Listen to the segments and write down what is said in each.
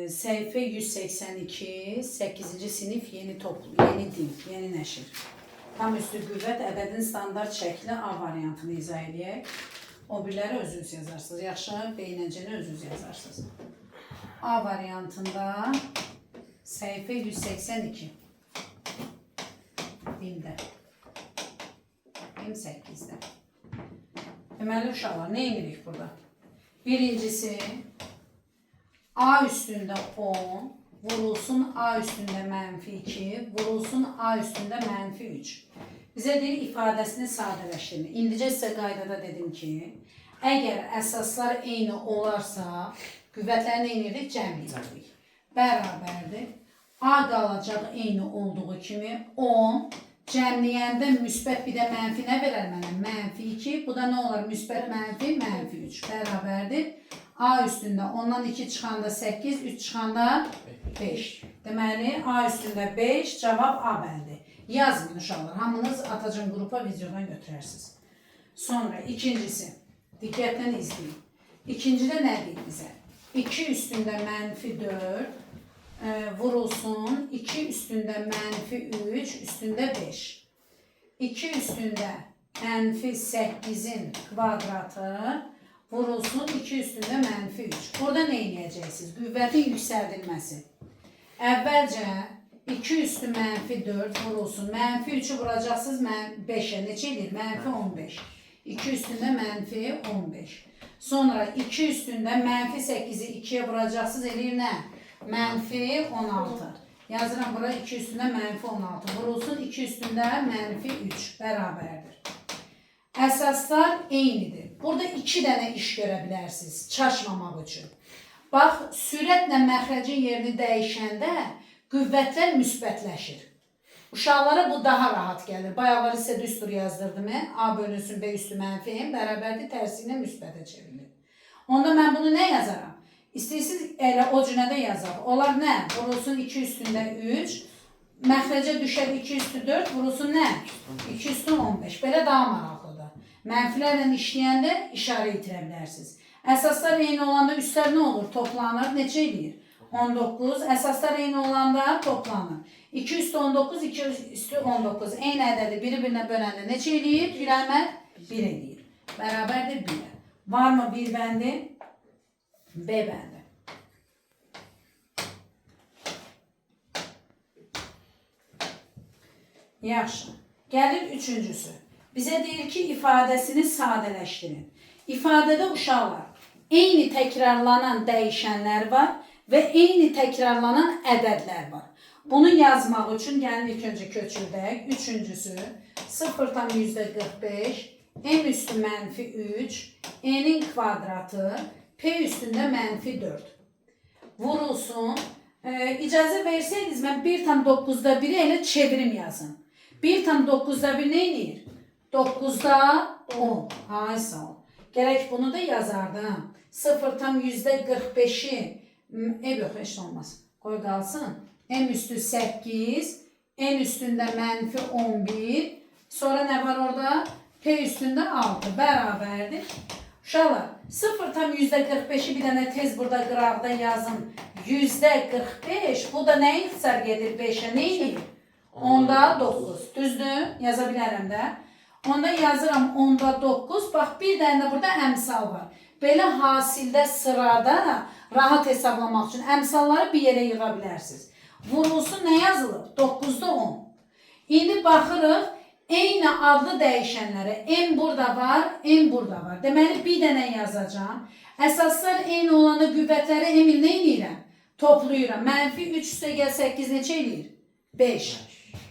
Sayfa 182, 8. sinif yeni dil, yeni nəşr. Tam üstü qüvvət ədədin standart şəkli A variantını izah edək. O birləri özünüz yazarsınız. Yaxşı, beynəcəni özünüz yazarsınız. A variantında sayfa 182. Dildə. 28'də. Deməli uşaqlar, nə edirik burada? Birincisi, A üstündə 10, vurulsun A üstündə -2, vurulsun A üstündə -3. Bizə deyir, ifadəsini sadələşdirin. İndicə sizə qaydada dedim ki, əgər əsaslar eyni olarsa, qüvvətlərini eynilik cəm edirik. Bərabərdir. A qalacaq eyni olduğu kimi 10, cəmləyəndə müsbət bir də mənfi nə verər mənə? -2, bu da nə olar? Müsbət -3. Bərabərdir. A üstündə ondan 2 çıxanda 8, 3 çıxanda 5. Deməli, A üstündə 5, cavab A bəndi. Yazmayın uşaqlar, hamınız atacım qrupa videodan götürərsiniz. Sonra ikincisi, diqqətlə izləyin. İkincidə nə deyil bizə? 2 üstündə -4 vurulsun, 2 üstündə -3 üstündə 5. 2 üstündə -8'in kvadratı vurulsun 2 üstündə -3. Burada nə edəcəksiniz? Qüvvətin yüksəldilməsi. Əvvəlcə 2 üstü -4 vurulsun. -3'ü vuracaqsınız 5'e. Neçə edir? -15. 2 üstündə -15. Sonra 2 üstündə -8'i 2'ye vuracaqsınız. Eləyir nə? -16. Yazıram bura 2 üstündə -16. Vurulsun 2 üstündə -3. Bərabərdir. Əsaslar eynidir. Burada 2 dənə iş görə bilərsiniz, çaşmamaq üçün. Bax, sürətlə məxrəcin yerini dəyişəndə qüvvətlər müsbətləşir. Uşaqlara bu daha rahat gəlir. Bayaqları sizə düstur yazdırdım. A bölünsün B üstü -m bərabərdir, tərsi ilə müsbətə çevrilir. Onda mən bunu nə yazaram? İstəyirsiniz elə o cünədə yazaq. Onlar nə? Vurulsun 2 üstündə 3. Məxrəcə düşər 2 üstü 4. Vurulsun nə? 2 üstü 15. Belə daha maraqlıdır. Mənfilərlə işləyəndə işarə itirə bilərsiniz. Əsaslar eyni olanda üstlər nə olur? Toplanır. Neçə edir? 19. Əsaslar eyni olanda toplanır. 2 üstü 19, 2 üstü 19. Eyni ədədi biri-birinə böləndə neçə edir? Bir əməl 1 edir. Bərabərdir 1. Var mı bir bəndi? B bəndi. Yaxşı. Gəlir üçüncüsü. Bizə deyir ki, ifadəsini sadələşdirin. İfadədə uşaqlar eyni təkrarlanan dəyişənlər var və eyni təkrarlanan ədədlər var. Bunu yazmaq üçün gəlin ilk öncə köçürdək. Üçüncüsü 0,45 m üstü -3 n'in kvadratı p üstündə -4 vurulsun. İcazə versəydiniz mən 1,9'da 1'i elə çevirim yazın. 1,9'da 1 nə edir? 9'da 10. Ay sağ ol. Gərək bunu da yazardım. 0,45'i yox, heç olmaz. Qoy qalsın. M üstü 8, n üstündə -11. Sonra nə var orada? P üstündə 6. Bərabərdir. Uşaqlar, 0,45'i bir dənə tez burada qıraqda yazın. %45. Bu da nəyə ixtisar gedir? 5'e nə edir? 10'da 9. Düzdür? Yaza bilərəm də. Onda yazıram 10'da 9. Bax, bir dənə də burada əmsal var. Belə hasildə sırada rahat hesablamaq üçün əmsalları bir yerə yığa bilərsiniz. Vurulsun nə yazılıb? 9'da 10. İndi baxırıq eyni adlı dəyişənlərə. M burada var, M burada var. Deməli bir dənə yazacağım. Əsaslar eyni olanı qüvvətləri M-il nə edirəm? Toplayıram. -3 üstə gəl 8 neçə edir? 5.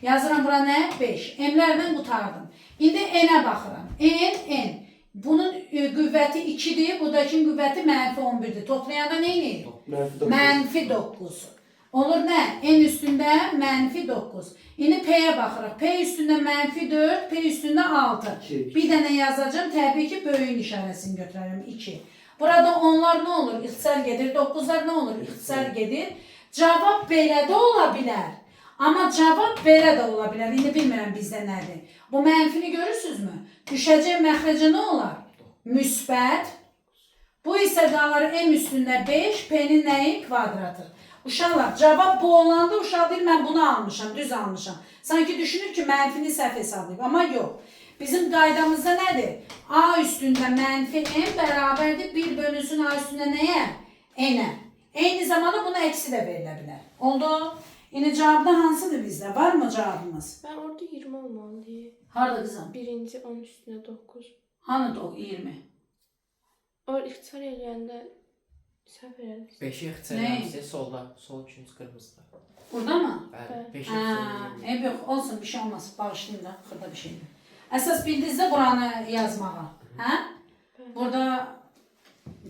Yazıram bura nə? 5. M-lərdən qutardım. İndi N-ə baxıram. N. Bunun qüvvəti 2'dir. Buradakinin qüvvəti -11'dir. Toplayanda nə edir? -9. Olur nə? N üstündə -9. İndi P'yə baxırıq. P üstündə -4, P üstündə 6. Bir dənə yazacağım. Təbii ki, böyüyün işarəsini götürərəm. 2. Burada onlar nə olur? İxtisar gedir. 9'lar nə olur? İxtisar gedir. Cavab belə də ola bilər. Amma cavab belə də ola bilər. İndi bilmirəm bizdə nədir. Bu mənfini görürsünüzmü? Düşəcək məxrəcə nə olar? Müsbət. Bu isə qalır m üstündə 5, p-nin nəyi? Kvadratı. Uşaqlar, cavab bu olanda uşaq deyir, mən bunu almışam, düz almışam. Sanki düşünür ki, mənfini səhv hesablayıb, amma yox. Bizim qaydamızda nədir? A üstündə mənfi m bərabərdir 1 bölünsün A üstündə nəyə? N-ə. Eyni zamanda buna əksi də verilə bilər. Oldu? İndi cavabda hansıdır bizdə? Var mı cavabımız? Ben orada 20 olmalıydı. Harada qızım? Birinci 10 üstüne 9. Hanıdır o 20? O ixtisar eləyəndə səhv elədim. 5'i ixtisarlamışsa solda, sol üçüncü qırmızıda. Burada mı? Bəli, 5'i Ha, ixtisarlamışsa. yox, olsun bir şey olmaz. Bağışlayın da, xırda bir şeydir. Əsas bildinizdə buranı yazmağa. Hə? Burada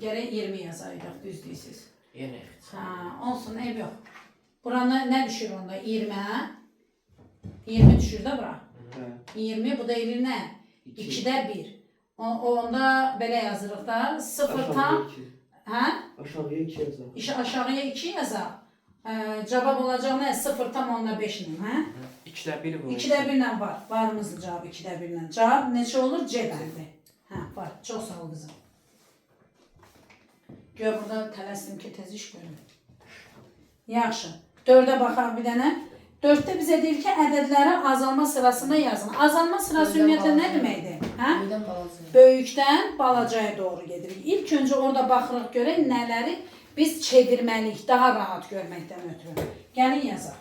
gərək 20 yazaydıq, düz deyirsiniz. Yenə ixtisar. Ha, olsun, ev yox. Buranı nə düşür onda? 20, hə? 20 düşür də bura. 20, bu da elir nə? 2-də 1. Onda belə yazırıq da, 0 tam, hə? Aşağıya 2 yazalım. İşte aşağıya 2 yazaq. Cavab olacaq nə? 0 tam onda 5 ilə, hə? 2'də 1 bu. 2-də 1 ilə var. Varımızdır cavab 2-də 1 ilə. Cavab neçə olur? C bəndi. Hə, var. Çox sağ ol qızım. Gör burada tələsdim ki, tez iş görüm. Yaxşı. 4-ə baxaq bir dənə. 4-də bizə deyir ki, ədədləri azalma sırasında yazın. Azalma sırası ümumiyyətlə nə deməkdir? Hə? Böyükdən balacaya. Böyükdən balacaya doğru gedirik. İlk öncə orada baxırıq görək nələri biz çevirməliyik, daha rahat görməkdən ötürü. Gəlin yazaq.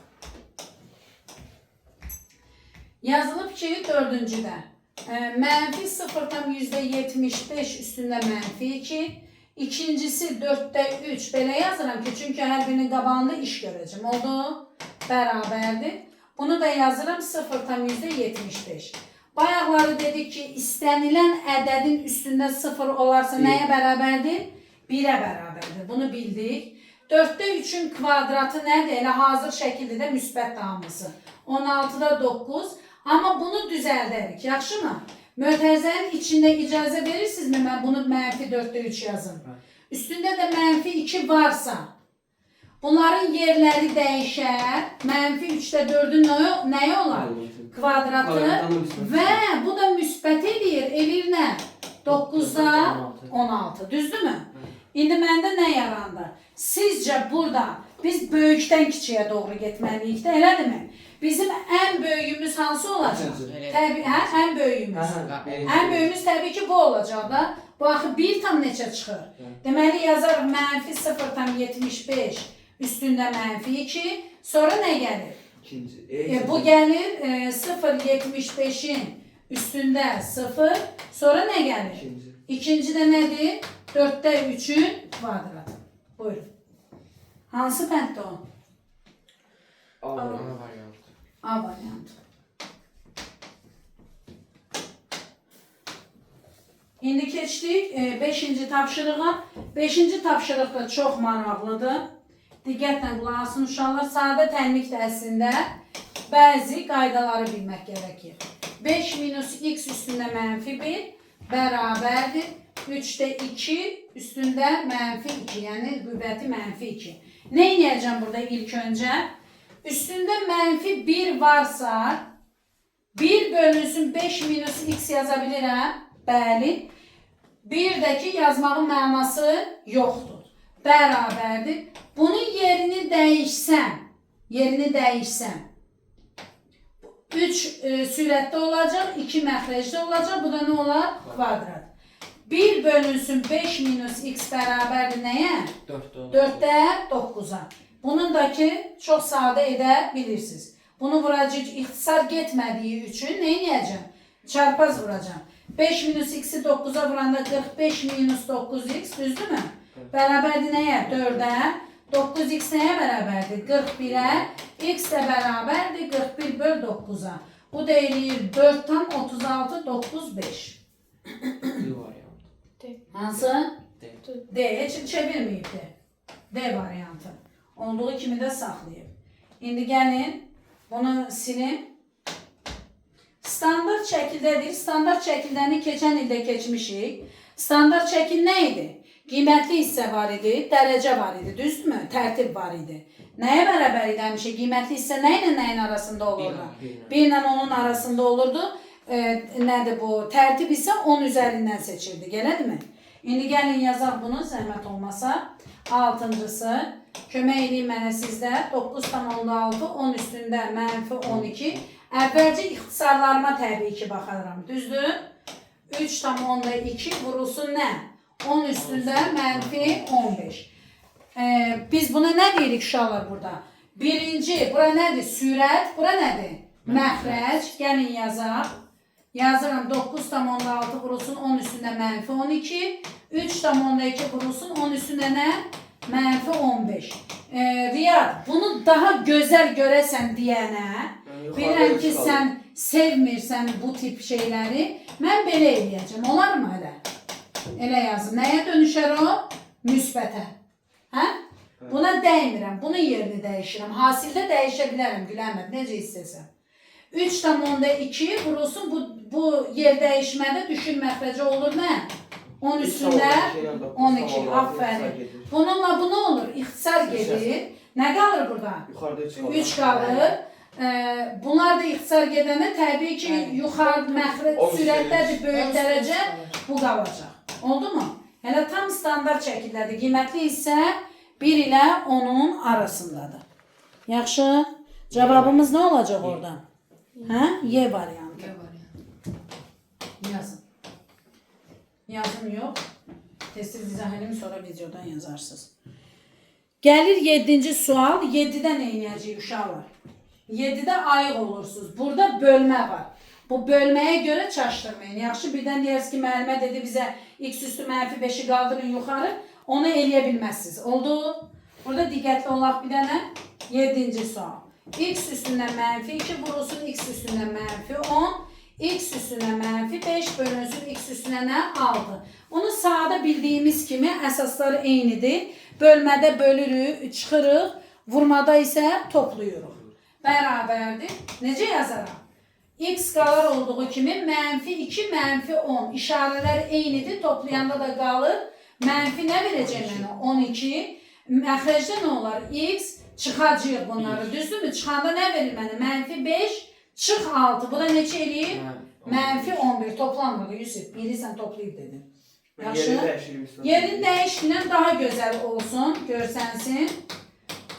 Yazılıb ki, 4-cüdə mənfi 0,75 üstündə mənfi 2. İkincisi 4'də 3. Belə yazıram ki, çünki hər birinin qabağında iş görəcəm. Oldu? Bərabərdir. Bunu da yazıram 0,75. Bayaqları dedik ki, istənilən ədədin üstündə 0 olarsa nəyə bərabərdir? 1-ə bərabərdir. Bunu bildik. 4'də 3'ün kvadratı nədir? Elə hazır şəkildə də müsbət hamısı. 16'da 9. Amma bunu düzəldərik. Yaxşı mı? Mötərizənin içində icazə verirsinizmi? Mən bunu mənfi 4'də 3 yazım. Üstündə də mənfi 2 varsa, bunların yerləri dəyişər. Mənfi 3'də 4'ün nəyi olar? Kvadratı. Və bu da müsbət eləyir nə? 9'da 16. Düzdürmü? İndi məndə nə yarandı? Sizcə burada biz böyükdən kiçiyə doğru getməliyik də, elədirmi? Bizim ən böyüyümüz hansı olacaq? Təbii, hə? Ən böyüyümüz. Ən böyüyümüz təbii ki bu olacaq da. Bu axı 1 tam neçə çıxır? Deməli yazarıq mənfi 0,75 üstündə mənfi 2. Sonra nə gəlir? İkinci. Bu gəlir 0,75'in üstündə 0. Sonra nə gəlir? İkinci. İkinci də nədir? 4'də 3'ün kvadratı. Buyurun. Hansı bənddə o? A Ana variantı. A variantı. İndi keçdik 5-ci tapşırığa. 5-ci tapşırıq da çox maraqlıdır. Diqqətlə qulaq asın uşaqlar. Sadə tənlik dərsində bəzi qaydaları bilmək gərəkir. 5 minus x üstündə mənfi 1 bərabərdir. 3'də 2 üstündə mənfi 2, yəni qüvvəti mənfi 2. Nə edəcəm burada ilk öncə? Üstündə mənfi 1 varsa 1 bölünsün 5 minus x yaza bilirəm. Bəli. Bir də ki yazmağın mənası yoxdur. Bərabərdir. Bunun yerini dəyişsəm 3 sürətdə olacaq, 2 məxrəcdə olacaq. Bu da nə olar? Kvadrat. 1 bölünsün 5 minus x bərabərdir nəyə? 4'də 9'a. Bunun da ki çox sadə edə bilirsiniz. Bunu vuracaq ixtisar getmədiyi üçün nə edəcəm? Çarpaz vuracağım. 5 minus x'i 9'a vuranda 45 minus 9x düzdürmü? Bərabərdir nəyə? 4'ə. 9x nəyə bərabərdir? 41'ə. X də bərabərdir 41 böl 9'a. Bu da eləyir 4 tam 36 9 5. D variantı. Hansı? D. D. Heç çevirməyib D. D variantı. Olduğu kimi də saxlayıb. İndi gəlin bunu silin. Standart şəkildədir. Standart şəkildəni keçən ildə keçmişik. Standart şəkil nə idi? Qiymətli hissə var idi, dərəcə var idi, düzdürmü? Tərtib var idi. Nəyə bərabər idi həmişə? Qiymətli hissə nə ilə nəyin arasında olurdu? 1 ilə 10'un arasında olurdu. Nədir bu? Tərtib isə 10 üzərindən seçirdik, elədirmi? İndi gəlin yazaq bunu, zəhmət olmasa. 6-cısı, kömək edin mənə sizdə. 9,6, 10 üstündə -12. Əvvəlcə ixtisarlarıma təbii ki, baxaram. Düzdür? 3,2 vurulsun nə? 10 üstündə -15. Biz buna nə deyirik uşaqlar burada? Birinci, bura nədir? Sürət, bura nədir? Məxrəc. Gəlin yazaq. Yazıram 9,6 vurulsun 10 üstündə -12. 3,2 vurulsun 10 üstündə nə? -15. Riyad, bunu daha gözəl görəsən deyənə, bilirəm ki, sən sevmirsən bu tip şeyləri, mən belə eləyəcəm. Olar mı elə? Elə yazım. Nəyə dönüşər o? Müsbətə. Hə? Buna dəymirəm. Bunun yerini dəyişirəm. Hasildə dəyişə bilərəm Güləhməd. Necə istəsən. 3,2 vurulsun. Bu yer dəyişmədə düşür məxrəcə olur nə? 10 üstündə 12. Aferin. Bununla bu nə olur? İxtisar gedir. Nə qalır burada? 3 qalır. Bunlar da ixtisar gedəndə təbii ki, yuxarı məxrəc sürətdədir, böyük dərəcə bu qalacaq. Oldu mu? Hələ tam standart şəkildədir. Qiymətli isə 1 ilə 10-un arasındadır. Yaxşı. Cavabımız nə olacaq orada? Hə? Y variantı. Yazın. Yazım yox. Tez-tez izah edim, sonra videodan yazarsınız. Gəlir 7-ci sual. 7-də nə edəcəyik uşaqlar? 7-də ayıq olursunuz. Burada bölmə var. Bu bölməyə görə çaşdırmayın. Yaxşı, birdən deyirsiniz ki, müəllimə dedi bizə x üstü -5'i qaldırın yuxarı. Onu eləyə bilməzsiniz. Oldu? Burada diqqətli olaq bir dənə. 7-ci sual. X üstündən -2 vurulsun x üstündən -10. X üstündən -5 bölünsün x üstündən nə? 6. Onu sağda bildiyimiz kimi əsasları eynidir. Bölmədə bölürük, çıxırıq. Vurmada isə toplayırıq. Bərabərdir. Necə yazaram? X qalar olduğu kimi -2, -10. İşarələr eynidir. Toplayanda da qalır. Mənfi nə verəcək mənə? 12. Məxrəcdə nə olar? X çıxacaq bunları. Düzdürmü? Çıxanda nə verir mənə? -5 çıx 6. Bu da neçə eləyir? -11. Toplanmadı Yusuf. Bilirsən toplayıb dedim. Yaxşı. Yerin dəyişkindən daha gözəl olsun. Görsənsin.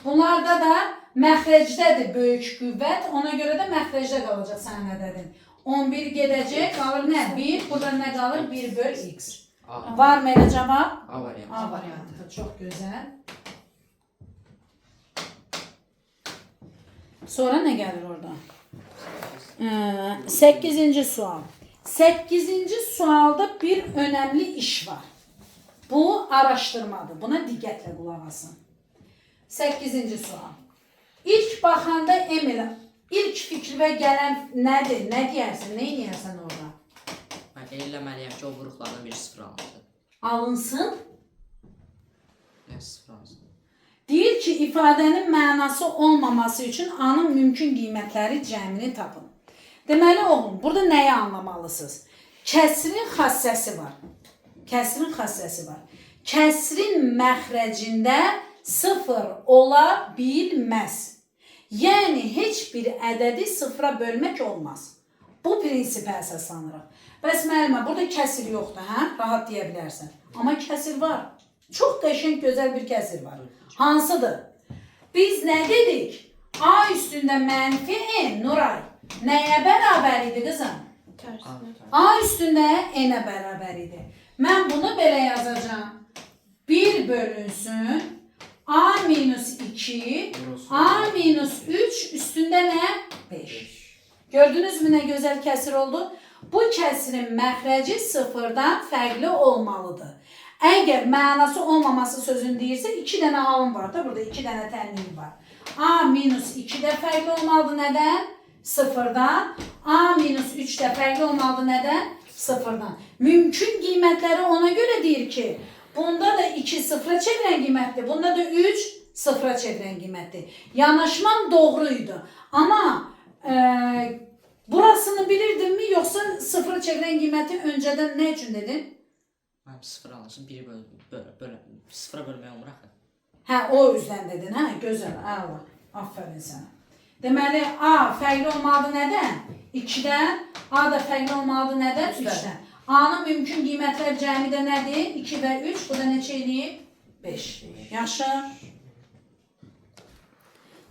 Bunlarda da məxrəcdədir böyük qüvvət. Ona görə də məxrəcdə qalacaq sənin ədədin. 11 gedəcək. Qalır nə? 1. Burada nə qalır? 1 böl x. Var mı elə cavab? A variantı. A variantı. Çox gözəl. Sonra nə gəlir orada? 8-ci sual. 8-ci sualda bir önəmli iş var. Bu araşdırmadır. Buna diqqətlə qulaq asın. 8-ci sual. İlk baxanda Emil, ilk fikrə gələn nədir? Nə deyərsən? Nə edərsən orada? Mən eləməliyəm ki, o vuruqlardan biri 0 alınsın. Alınsın. Yəni 0 alınsın. Deyir ki, ifadənin mənası olmaması üçün A-nın mümkün qiymətləri cəmini tapın. Deməli oğlum, burada nəyi anlamalısınız? Kəsrin xassəsi var. Kəsrin xassəsi var. Kəsrin məxrəcində 0 ola bilməz. Yəni, heç bir ədədi 0-a bölmək olmaz. Bu prinsipə əsaslanırıq. Bəs müəllimə, burada kəsir yoxdur, hə? Rahat deyə bilərsən. Amma kəsir var. Çox qəşəng, gözəl bir kəsir var. Hansıdır? Biz nə dedik? A üstündə -n, Nuray. Nəyə bərabər idi qızım? Tərsinə. A üstündə n-ə bərabər idi. Mən bunu belə yazacağım. 1 bölünsün. A-2, A-3 üstündə nə? 5. Gördünüz mü nə gözəl kəsir oldu? Bu kəsirin məxrəci 0-dan fərqli olmalıdır. Əgər mənası olmaması sözünü deyirsə, 2 dənə halım var da, burada 2 dənə tənlim var. A-2 də fərqli olmalıdır nədən? 0-dan. A-3 də fərqli olmalıdır nədən? 0-dan. Mümkün qiymətləri ona görə deyir ki, bunda da 2 sıfıra çevirən qiymətdir. Bunda da 3 sıfıra çevirən qiymətdir. Yanaşman doğruydu. Amma burasını bilirdinmi, yoxsa sıfıra çevirən qiyməti öncədən nə üçün dedin? Mənim 0 alınsın, 1 0-a bölmək olmur axı. Hə, o üzdən dedin, hə? Gözəl, əla. Aferin sənə. Deməli, A fərqli olmalıdır nədən? 2-dən. A da fərqli olmalıdır nədən? 3-dən. A-nın mümkün qiymətlər cəmi də nədir? 2 və 3. Bu da neçə eləyib? 5. Yaxşı.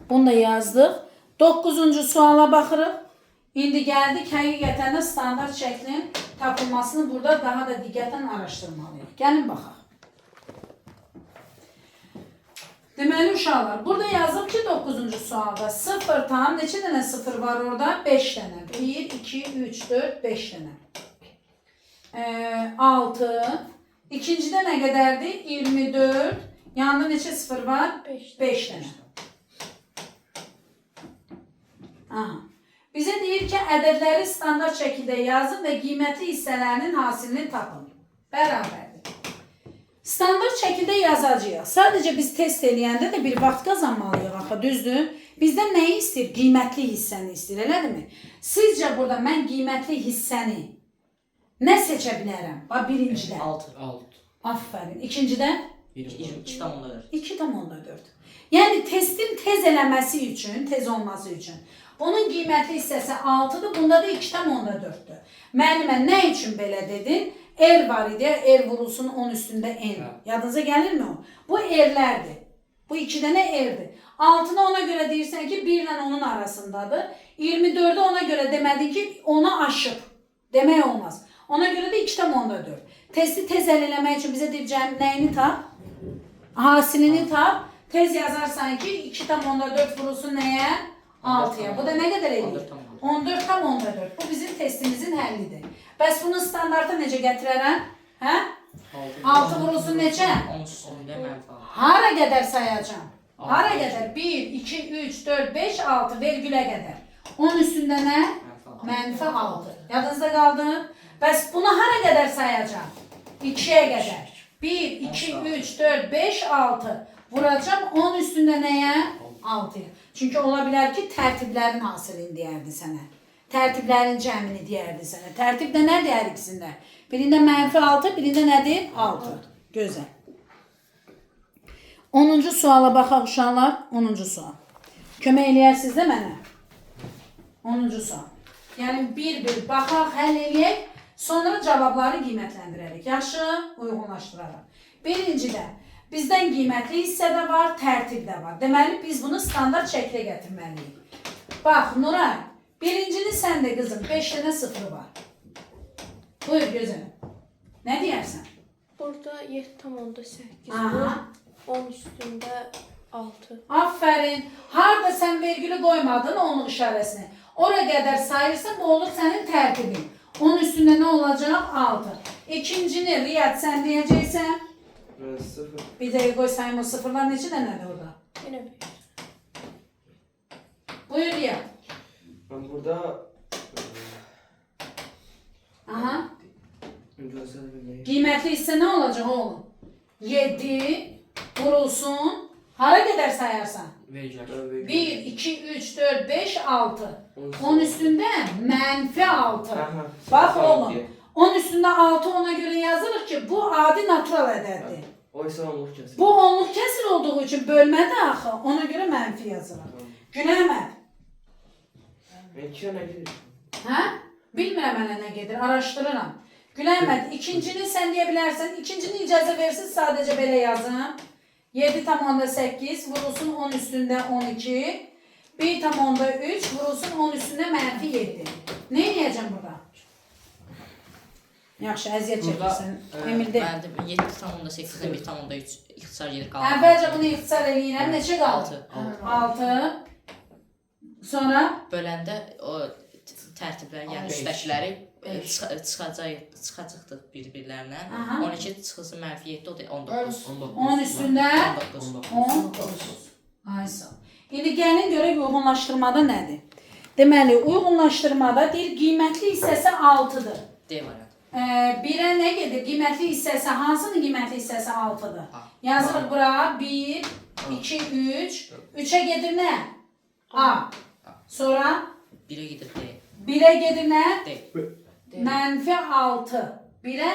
Bunu da yazdıq. 9-cu suala baxırıq. İndi gəldik həqiqətən də standart şəklin tapılmasını burada daha da diqqətlə araşdırmalıyıq. Gəlin baxaq. Deməli uşaqlar, burada yazıb ki 9-cu sualda 0 tam neçə dənə 0 var orada? 5 dənə. 1, 2, 3, 4, 5 dənə. 6. İkincidə nə qədərdir? 24. Yanında neçə 0 var? 5 dənə. Aha. Bizə deyir ki, ədədləri standart şəkildə yazın və qiymətli hissələrinin hasilini tapın. Bərabərdir. Standart şəkildə yazacağıq. Sadəcə biz test eləyəndə də bir vaxt qazanmalıyıq axı, düzdür? Bizdən nəyi istəyir? Qiymətli hissəni istəyir, elədirmi? Sizcə burada mən qiymətli hissəni nə seçə bilərəm? Bax, birincidə. 6. Aferin. İkincidə? 2,4. 2,4. Yəni testin tez eləməsi üçün, tez olması üçün. Bunun qiymətli hissəsi 6-dır, bunda da 2,4-dür. Müəllimə nə üçün belə dedin? R var idi, R vurulsun 10 üstündə N. Yadınıza gəlirmi o? Bu R'lərdir. Bu 2 dənə R'dir. 6-nı ona görə deyirsən ki, 1 ilə onun arasındadır. 24-ü ona görə demədin ki, onu aşıb. Demək olmaz. Ona görə də 2,4. Testi tez həll eləmək üçün bizə deyəcəyim nəyini tap? Hasilini tap. Tez yazarsan ki, 2,4 vurulsun nəyə? 6'ya. Bu da nə qədər edir? 14,4. Bu bizim testimizin həllidir. Bəs bunu standarta necə gətirərəm? Hə? 6 vurulsun neçə? 10 üstündə mənfi 6. Hara qədər sayacağım? Hara qədər? 1, 2, 3, 4, 5, 6 vergülə qədər. 10 üstündə nə? Mənfi 6. Yadınızda qaldı? Bəs bunu hara qədər sayacağım? 2'ye qədər. 1, 2, 3, 4, 5, 6. Vuracağım 10 üstündə nəyə? 6'ya. Çünki ola bilər ki, tərtiblərin hasilini deyərdi sənə. Tərtiblərin cəmini deyərdi sənə. Tərtib də nədir hər ikisində? Birində mənfi 6, birində nədir? 6. Gözəl. 10-cu suala baxaq uşaqlar. 10-cu sual. Kömək eləyərsiniz də mənə? 10-cu sual. Yəni bir-bir baxaq, həll eləyək. Sonra cavabları qiymətləndirərək. Yaxşı, uyğunlaşdıraraq. Birincidə bizdən qiymətli hissə də var, tərtib də var. Deməli, biz bunu standart şəklə gətirməliyik. Bax, Nuray, birincini sən də qızım, 5 dənə 0 var. Buyur, gözəl. Nə deyərsən? Burada 7,8 Aha. var. 10 üstündə 6. Aferin. Harada sən vergülü qoymadın onluq işarəsini. Ora qədər sayırsan, bu olur sənin tərtibin. 10 üstündə nə olacaq? 6. İkincini, Riyad, sən deyəcəksən? 0. Bir dəqiqə qoy sayım o sıfırlar neçə dənədir orada? Yine 5. Buyur Riyad. Ben burada Aha. gözler bilmeyi. Qiymətli hissə nə olacaq oğlum? 7 vurulsun. Hara qədər sayarsan? Vergilər. 1, 2, 3, 4, 5, 6. 10 üstündə mənfi 6. Aha. Bax oğlum. 10 üstündə 6 ona görə yazırıq ki, bu adi natural ədəddir. Oysa onluq kesin. Bu onluq kəsir olduğu üçün bölmədə axı. Ona görə mənfi yazırıq. Günəhməd. Ben 2 yana gidiyorum. Hə? Bilmirəm mənə nə gedir, araşdırıram. Güləhməd, ikincini sən deyə bilərsən. İkincini icazə versin, sadəcə belə yazın. 7,8 vurulsun 10 üstündə 12. 1,3 vurulsun 10 üstündə mənfi 7. Ne edəcəm burada? Yaxşı, əziyyət çəkirsən. Emirdə. Bəli, 7,8-dən 1,3 ixtisar gedir qalır. Əvvəlcə bunu ixtisar eləyirəm. Neçə qaldı? 6. Sonra? Böləndə o tərtiblər, yəni üstəkiləri çıxacaqdır bir-birlərinə. 12 çıxılsın mənfi 7, o da 19. 10 üstündə? 19. Ay sağ ol. İndi gəlin görək uyğunlaşdırmada nədir? Deməli, uyğunlaşdırmada deyir, qiymətli hissəsi 6-dır. D variantı. 1-ə nə gedir? Qiymətli hissəsi, hansının qiymətli hissəsi 6-dır? Yazırıq bura 1, 2, 3. 3-ə gedir nə? A. Sonra? 1-ə gedir D. 1-ə gedir nə? D. Mənfi 6. 1-ə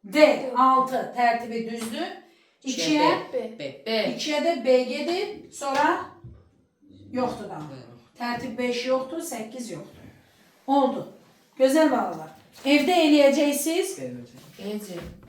D. 6 tərtibi düzdür. 2-yə B. B. 2-yə də B gedir. Sonra? Yoxdur da. Tərtib 5 yoxdur, 8 yoxdur. Oldu. Gözəl balalar. Evdə eləyəcəksiniz. Vermeyeceğim. Eləcək.